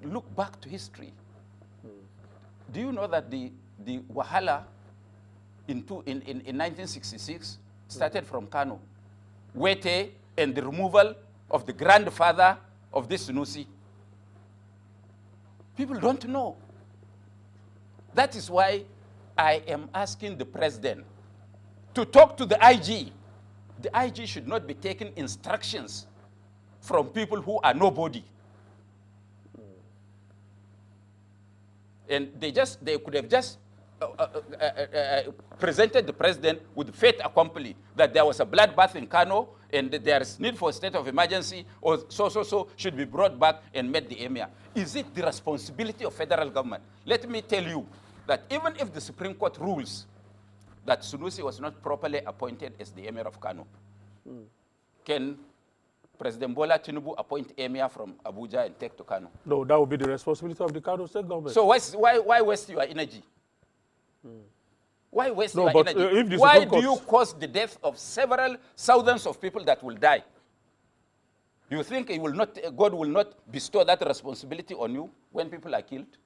look back to history. Do you know that the Wahala in 1966 started from Kano, Wete, and the removal of the grandfather of this Sanusi? People don't know. That is why I am asking the president to talk to the IG. The IG should not be taking instructions from people who are nobody. And they could have just presented the president with fait accompli that there was a bloodbath in Kano and that there is need for a state of emergency or so should be brought back and met the Emir. Is it the responsibility of federal government? Let me tell you that even if the Supreme Court rules that Sanusi was not properly appointed as the Emir of Kano, can President Bola Tinubu appoint Emir from Abuja and take to Kano? No, that would be the responsibility of the Kano state government. So why waste your energy? Why waste your energy? If why do you cause the death of several thousands of people that will die? Do you think God will not bestow that responsibility on you when people are killed?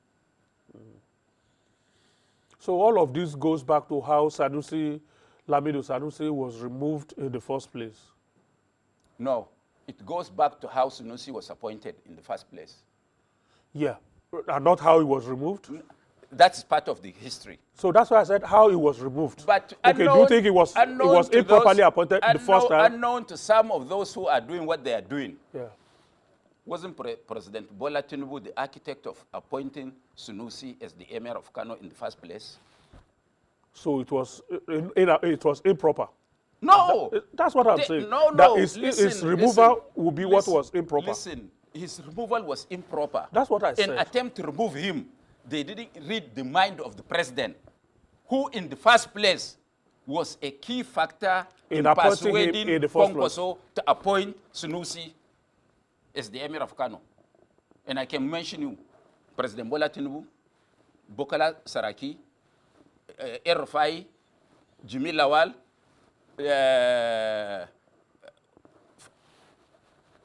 So all of this goes back to how Lamido Sanusi was removed in the first place. No, it goes back to how Sanusi was appointed in the first place. Yeah, and not how he was removed? That's part of the history. So that's why I said how he was removed. But okay, do you think he was improperly appointed the first time? Unknown to some of those who are doing what they are doing. Yeah. Wasn't President Bola Tinubu the architect of appointing Sanusi as the Emir of Kano in the first place? So it was improper? No! That's what I'm saying. No, his removal would be what was improper. Listen, his removal was improper. That's what I said. An attempt to remove him, they didn't read the mind of the president, who in the first place was a key factor in persuading Kwankwaso to appoint Sanusi as the Emir of Kano. And I can mention you, President Bola Tinubu, Bukola Saraki, El-Rufai, Jimmy Lawal,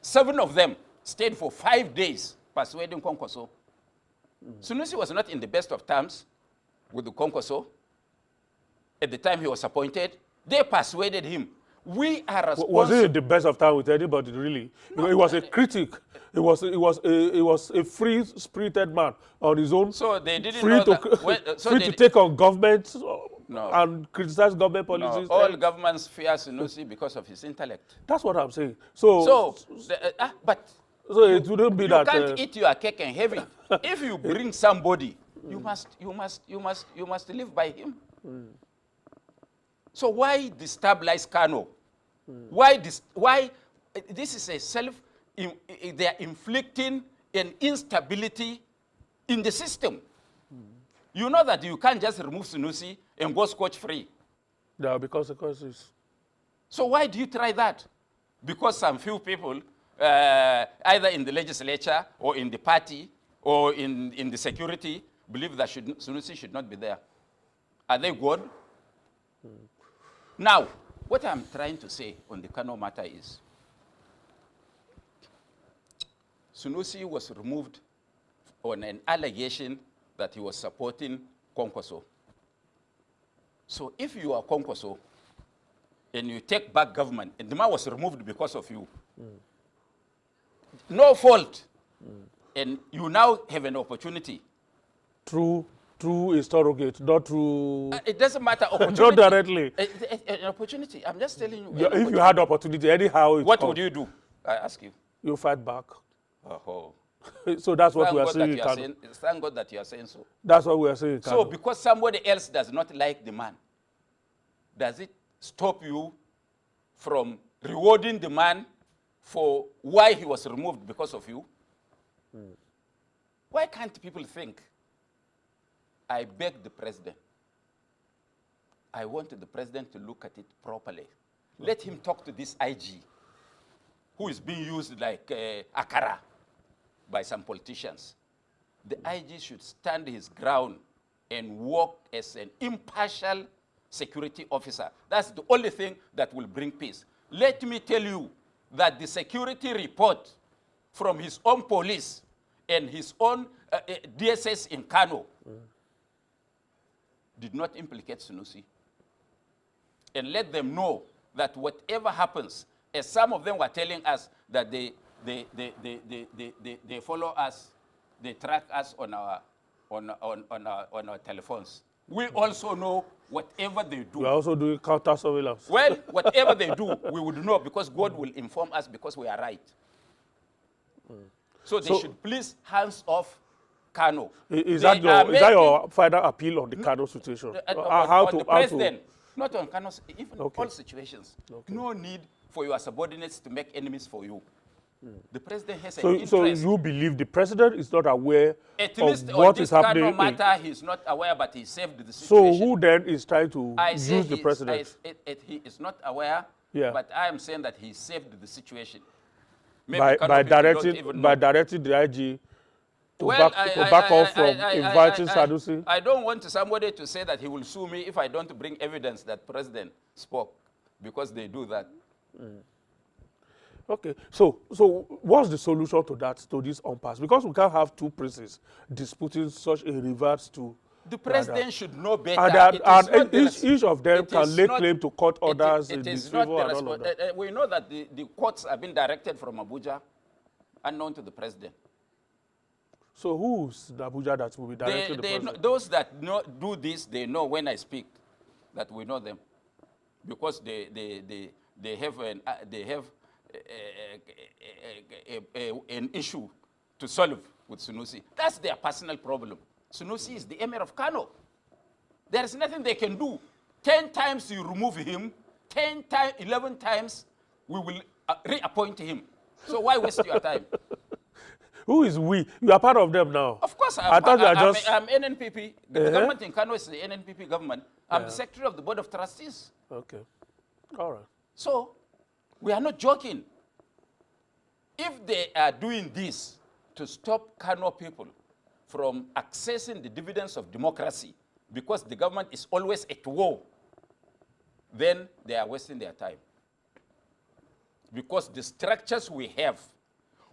7 of them stayed for 5 days persuading Kwankwaso. Sanusi was not in the best of terms with the Kwankwaso. At the time he was appointed, they persuaded him. We are responsible. Was he in the best of time with anybody, really? No, he was a critic. He was a free-spirited man on his own. So they didn't free know to, that. Free to take on government no. and criticize government policies. No, all governments fear Sanusi because of his intellect. That's what I'm saying. But it wouldn't be that. You can't eat your cake and have it. If you bring somebody, you must live by him. So why destabilize Kano? Why this is they are inflicting an instability in the system. You know that you can't just remove Sanusi and go scotch-free. There will be consequences. So why do you try that? Because some few people, either in the legislature or in the party or in the security, believe that Sanusi should not be there. Are they good? Now, what I'm trying to say on the Kano matter is, Sanusi was removed on an allegation that he was supporting Kwankwaso. So if you are Kwankwaso and you take back government, and the man was removed because of you, no fault, and you now have an opportunity. Through interrogate, not through... it doesn't matter. Not directly. An opportunity. I'm just telling you. Yeah, if you had opportunity, anyhow... What would you do? I ask you. You fight back. Oh. So that's what we are saying. Thank God that you are saying so. That's what we are saying. So because somebody else does not like the man, does it stop you from rewarding the man for why he was removed because of you? Why can't people think? I beg the president. I want the president to look at it properly. Let him talk to this IG, who is being used like akara by some politicians. The IG should stand his ground and work as an impartial security officer. That's the only thing that will bring peace. Let me tell you that the security report from his own police and his own DSS in Kano did not implicate Sanusi. And let them know that whatever happens, as some of them were telling us that they follow us, they track us on our telephones. We also know whatever they do. We are also doing counter surveillance. Well, whatever they do, we would know because God will inform us because we are right. So they should please hands off Kano. Is that your final appeal on the Kano situation? On the president, not on Kano, even all situations. No need for your subordinates to make enemies for you. The president has an interest. So you believe the president is not aware At least of what is happening? At least on this matter, he's not aware, but he saved the So situation. who then is trying to use the president? He is not aware, but I am saying that he saved the situation. By directing the IG to back off from inviting Sanusi? I don't want somebody to say that he will sue me if I don't bring evidence that president spoke, because they do that. Okay, so what's the solution to that, to this impasse? Because we can't have two princes disputing such a reverse to the president should know better. And each of them can lay claim to court orders in disfavor and all of that. We know that the courts have been directed from Abuja, unknown to the president. So who's the Abuja that will be directed to the president? Those that do this, they know when I speak that we know them, because they have an issue to solve with Sanusi. That's their personal problem. Sanusi is the Emir of Kano. There is nothing they can do. 10 times you remove him, 11 times we will reappoint him. So why waste your time? Who is we? You are part of them now. Of course, I thought you are just... I'm NNPP. The government in Kano is the NNPP government. I'm the secretary of the board of trustees. Okay. All right. So we are not joking. If they are doing this to stop Kano people from accessing the dividends of democracy, because the government is always at war, then they are wasting their time. Because the structures we have,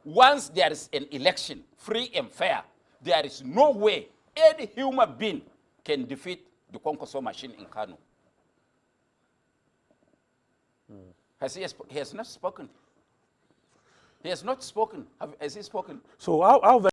once there is an election, free and fair, there is no way any human being can defeat the Kwankwaso machine in Kano. He has not spoken. He has not spoken. Has he spoken? So how